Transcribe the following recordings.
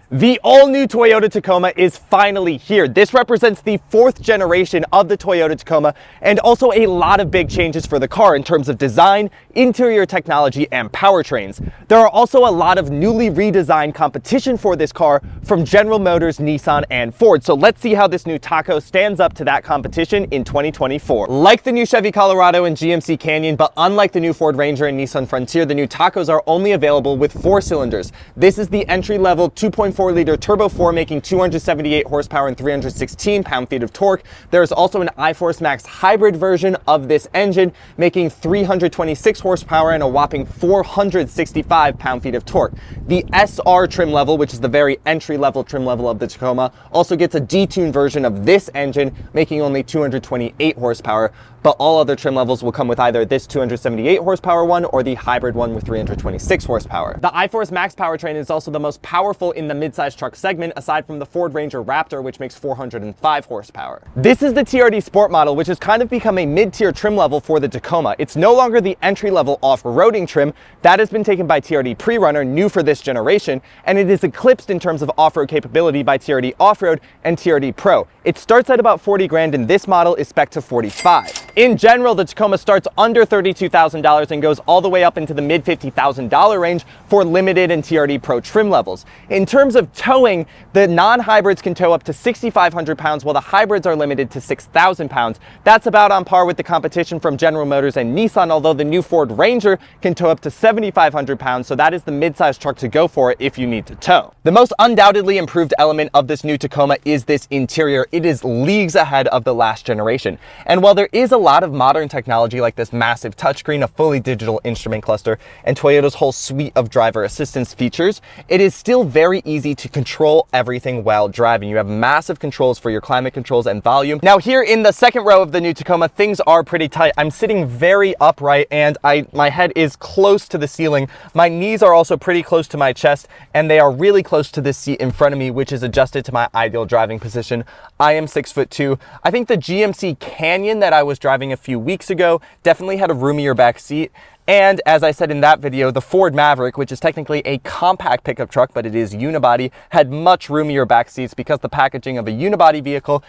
The all-new Toyota Tacoma is finally here. This represents the 4th generation of the Toyota Tacoma and also a lot of big changes for the car in terms of design, interior technology, and powertrains. There are also a lot of newly redesigned competition for this car from General Motors, Nissan, and Ford. So let's see how this new Taco stands up to that competition in 2024. Like the new Chevy Colorado and GMC Canyon, but unlike the new Ford Ranger and Nissan Frontier, the new Tacos are only available with 4 cylinders. This is the entry-level 2.4-liter Turbo 4 making 278 horsepower and 316 pound-feet of torque. There is also an iForce Max hybrid version of this engine making 326 horsepower and a whopping 465 pound-feet of torque. The SR trim level, which is the very entry-level trim level of the Tacoma, also gets a detuned version of this engine making only 228 horsepower. But all other trim levels will come with either this 278 horsepower one or the hybrid one with 326 horsepower. The iForce Max powertrain is also the most powerful in the midsize truck segment, aside from the Ford Ranger Raptor, which makes 405 horsepower. This is the TRD Sport model, which has kind of become a mid-tier trim level for the Tacoma. It's no longer the entry-level off-roading trim. That has been taken by TRD Pre-Runner, new for this generation, and it is eclipsed in terms of off-road capability by TRD Off-Road and TRD Pro. It starts at about 40 grand, and this model is spec'd to 45. In general, the Tacoma starts under $32,000 and goes all the way up into the mid $50,000 range for limited and TRD Pro trim levels. In terms of towing, the non-hybrids can tow up to 6,500 pounds, while the hybrids are limited to 6,000 pounds. That's about on par with the competition from General Motors and Nissan, although the new Ford Ranger can tow up to 7,500 pounds, so that is the mid-sized truck to go for if you need to tow. The most undoubtedly improved element of this new Tacoma is this interior. It is leagues ahead of the last generation. And while there is a lot of modern technology like this massive touchscreen, a fully digital instrument cluster, and Toyota's whole suite of driver assistance features, it is still very easy to control everything while driving. You have massive controls for your climate controls and volume. Now here in the second row of the new Tacoma, things are pretty tight. I'm sitting very upright and my head is close to the ceiling. My knees are also pretty close to my chest, and they are really close to this seat in front of me, which is adjusted to my ideal driving position. I am 6'2". I think the GMC Canyon that I was driving a few weeks ago definitely had a roomier back seat. And as I said in that video, the Ford Maverick, which is technically a compact pickup truck, but it is unibody, had much roomier back seats because the packaging of a unibody vehicle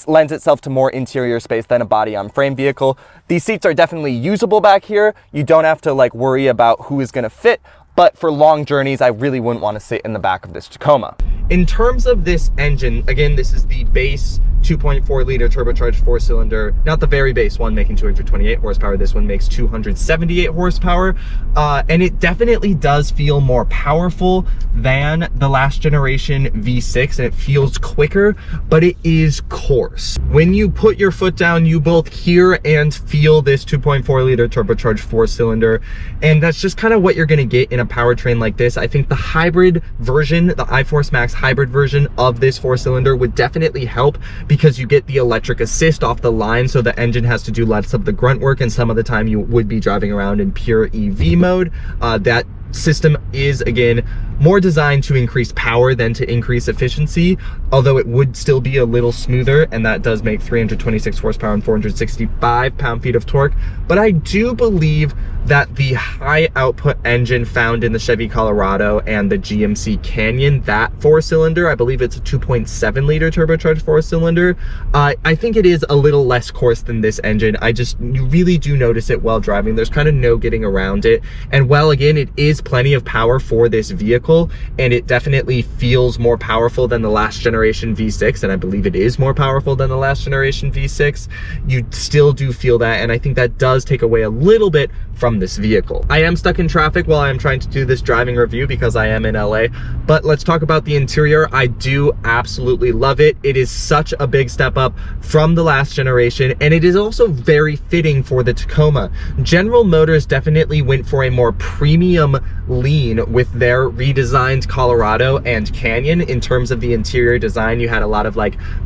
lends itself to more interior space than a body-on-frame vehicle. These seats are definitely usable back here. You don't have to worry about who is going to fit, but for long journeys, I really wouldn't want to sit in the back of this Tacoma. In terms of this engine, again, this is the base 2.4-liter turbocharged 4-cylinder, not the very base one making 228 horsepower. This one makes 278 horsepower, and it definitely does feel more powerful than the last generation V6, and it feels quicker, but it is coarse. When you put your foot down, you both hear and feel this 2.4-liter turbocharged 4-cylinder, and that's just kind of what you're going to get in a powertrain like this. I think the hybrid version, the iForce Max hybrid version of this 4-cylinder would definitely help, because you get the electric assist off the line, so the engine has to do less of the grunt work, and some of the time you would be driving around in pure EV mode. That system is, again, more designed to increase power than to increase efficiency, although it would still be a little smoother, and that does make 326 horsepower and 465 pound-feet of torque. But I do believe that the high output engine found in the Chevy Colorado and the GMC Canyon, that 4-cylinder, I believe it's a 2.7-liter turbocharged 4-cylinder, I think it is a little less coarse than this engine. You really do notice it while driving. There's kind of no getting around it. And while, again, it is plenty of power for this vehicle, and it definitely feels more powerful than the last generation V6, and I believe it is more powerful than the last generation V6, you still do feel that, and I think that does take away a little bit from this vehicle. I am stuck in traffic while I'm trying to do this driving review because I am in LA, but let's talk about the interior. I do absolutely love it. It is such a big step up from the last generation, and it is also very fitting for the Tacoma. General Motors definitely went for a more premium lean with their redesigned Colorado and Canyon. In terms of the interior design, you had a lot of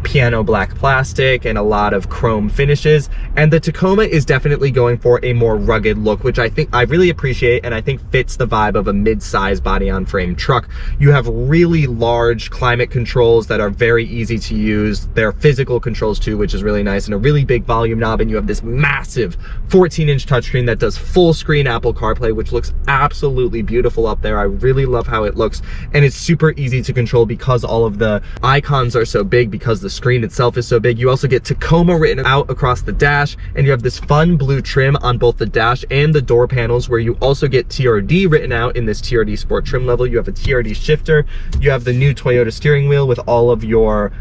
piano black plastic and a lot of chrome finishes, and the Tacoma is definitely going for a more rugged look, which which I think I really appreciate and I think fits the vibe of a mid-size body-on-frame truck. You have really large climate controls that are very easy to use. They're physical controls too, which is really nice, and a really big volume knob, and you have this massive 14-inch touchscreen that does full screen Apple CarPlay, which looks absolutely beautiful up there. I really love how it looks, and it's super easy to control because all of the icons are so big, because the screen itself is so big. You also get Tacoma written out across the dash, and you have this fun blue trim on both the dash and the door panels, where you also get TRD written out in this TRD Sport trim level. You have a TRD shifter. You have the new Toyota steering wheel with all of your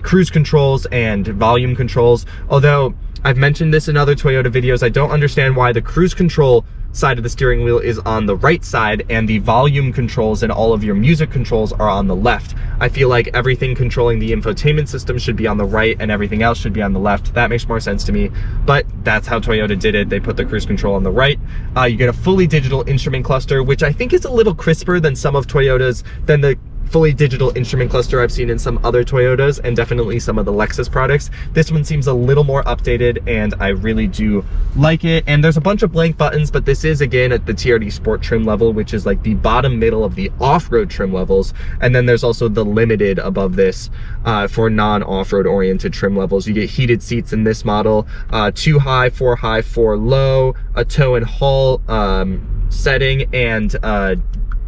cruise controls and volume controls. Although I've mentioned this in other Toyota videos, I don't understand why the cruise control side of the steering wheel is on the right side and the volume controls and all of your music controls are on the left. I feel like everything controlling the infotainment system should be on the right and everything else should be on the left. That makes more sense to me, but that's how Toyota did it. They put the cruise control on the right. You get a fully digital instrument cluster, which I think is a little crisper than some of Toyota's, than the fully digital instrument cluster I've seen in some other Toyotas and definitely some of the Lexus products. This one seems a little more updated and I really do like it. And there's a bunch of blank buttons, but this is again at the TRD Sport trim level, which is like the bottom middle of the off-road trim levels. And then there's also the limited above this for non-off-road oriented trim levels. You get heated seats in this model, 2 high, 4 low, a tow and haul setting, and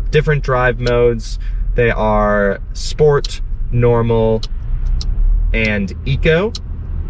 different drive modes. They are Sport, Normal, and Eco.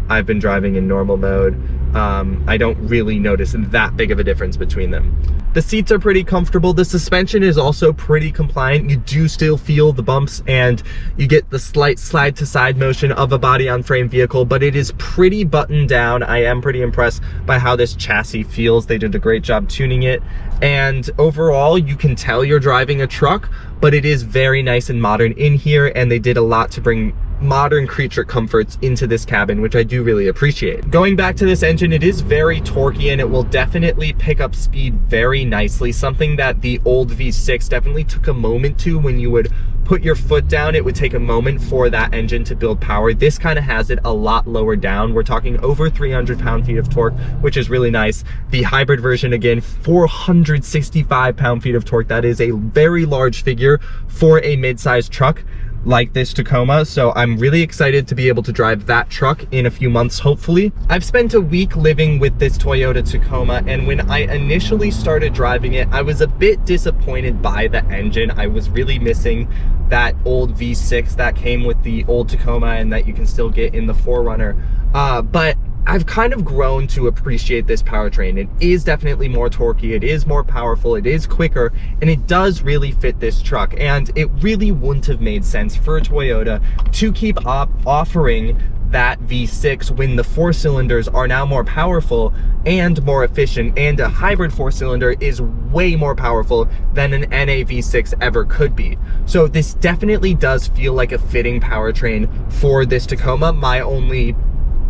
I've been driving in normal mode. I don't really notice that big of a difference between them. The seats are pretty comfortable. The suspension is also pretty compliant. You do still feel the bumps and you get the slight slide to side motion of a body on frame vehicle, but it is pretty buttoned down. I am pretty impressed by how this chassis feels. They did a great job tuning it. And overall, you can tell you're driving a truck, but it is very nice and modern in here, and they did a lot to bring modern creature comforts into this cabin, which I do really appreciate. Going back to this engine, it is very torquey and it will definitely pick up speed very nicely, something that the old V6 definitely took a moment to. When you would put your foot down, it would take a moment for that engine to build power. This kind of has it a lot lower down. We're talking over 300 pound-feet of torque, which is really nice. The hybrid version, again, 465 pound-feet of torque. That is a very large figure for a mid-sized truck like this Tacoma, so I'm really excited to be able to drive that truck in a few months, hopefully. I've spent a week living with this Toyota Tacoma, and when I initially started driving it, I was a bit disappointed by the engine. I was really missing that old V6 that came with the old Tacoma and that you can still get in the 4Runner, but I've kind of grown to appreciate this powertrain. It is definitely more torquey, it is more powerful, it is quicker, and it does really fit this truck. And it really wouldn't have made sense for Toyota to keep offering that V6 when the 4 cylinders are now more powerful and more efficient, and a hybrid 4-cylinder is way more powerful than an NA V6 ever could be. So this definitely does feel like a fitting powertrain for this Tacoma. My only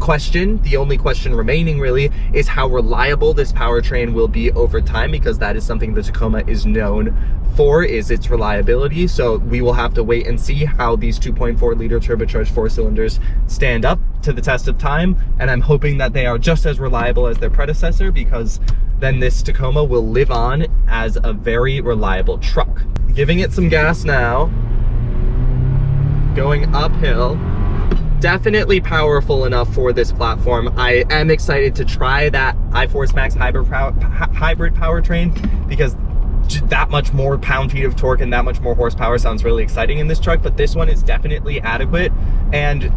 question, the only question remaining really, is how reliable this powertrain will be over time, because that is something the Tacoma is known for, is its reliability. So we will have to wait and see how these 2.4 liter turbocharged 4 cylinders stand up to the test of time, and I'm hoping that they are just as reliable as their predecessor, because then this Tacoma will live on as a very reliable truck. Giving it some gas now, going uphill. Definitely powerful enough for this platform. I am excited to try that iForce Max hybrid powertrain, because that much more pound-feet of torque and that much more horsepower sounds really exciting in this truck, but this one is definitely adequate. And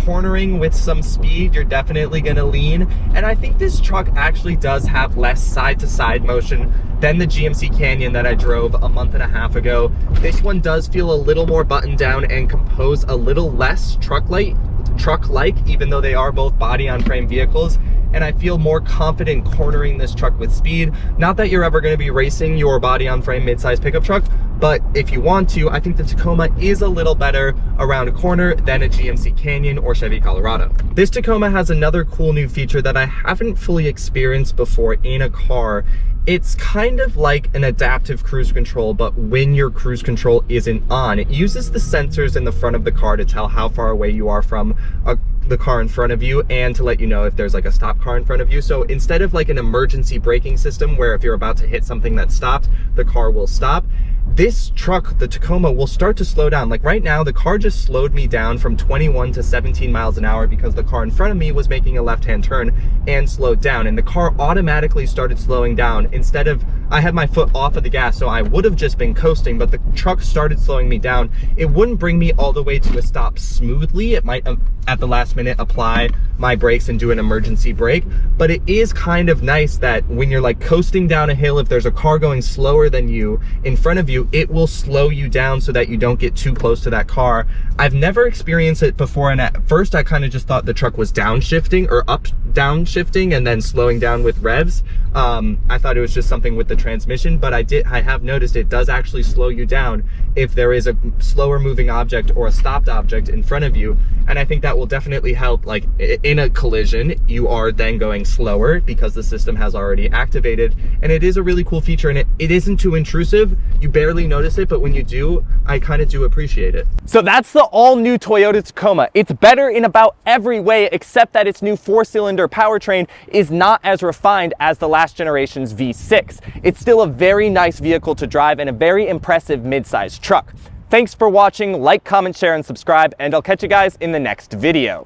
cornering with some speed, you're definitely gonna lean. And I think this truck actually does have less side-to-side motion than the GMC Canyon that I drove a month and a half ago. This one does feel a little more buttoned down and compose a little less truck-like, even though they are both body-on-frame vehicles. And I feel more confident cornering this truck with speed. Not that you're ever going to be racing your body-on-frame mid-size pickup truck, but if you want to, I think the Tacoma is a little better around a corner than a GMC Canyon or Chevy Colorado. This Tacoma has another cool new feature that I haven't fully experienced before in a car. It's kind of like an adaptive cruise control, but when your cruise control isn't on, it uses the sensors in the front of the car to tell how far away you are from the car in front of you and to let you know if there's like a stop car in front of you. So instead of like an emergency braking system where if you're about to hit something that's stopped, the car will stop, this truck, the Tacoma, will start to slow down. Like right now, the car just slowed me down from 21 to 17 miles an hour because the car in front of me was making a left-hand turn and slowed down. And the car automatically started slowing down. Instead of, I had my foot off of the gas, so I would have just been coasting, but the truck started slowing me down. It wouldn't bring me all the way to a stop smoothly. It might, at the last minute, apply my brakes and do an emergency brake. But it is kind of nice that when you're like coasting down a hill, if there's a car going slower than you in front of you, it will slow you down so that you don't get too close to that car. I've never experienced it before, and at first I kind of just thought the truck was downshifting or up downshifting and then slowing down with revs. I thought it was just something with the transmission, but I have noticed it does actually slow you down if there is a slower moving object or a stopped object in front of you. And I think that will definitely help, like in a collision, you are then going slower because the system has already activated. And it is a really cool feature, and it isn't too intrusive. You barely notice it, but when you do, I kind of do appreciate it. So that's the all-new Toyota Tacoma. It's better in about every way, except that its new 4-cylinder powertrain is not as refined as the last generation's V6. It's still a very nice vehicle to drive and a very impressive mid-sized truck. Thanks for watching. Like, comment, share, and subscribe, and I'll catch you guys in the next video.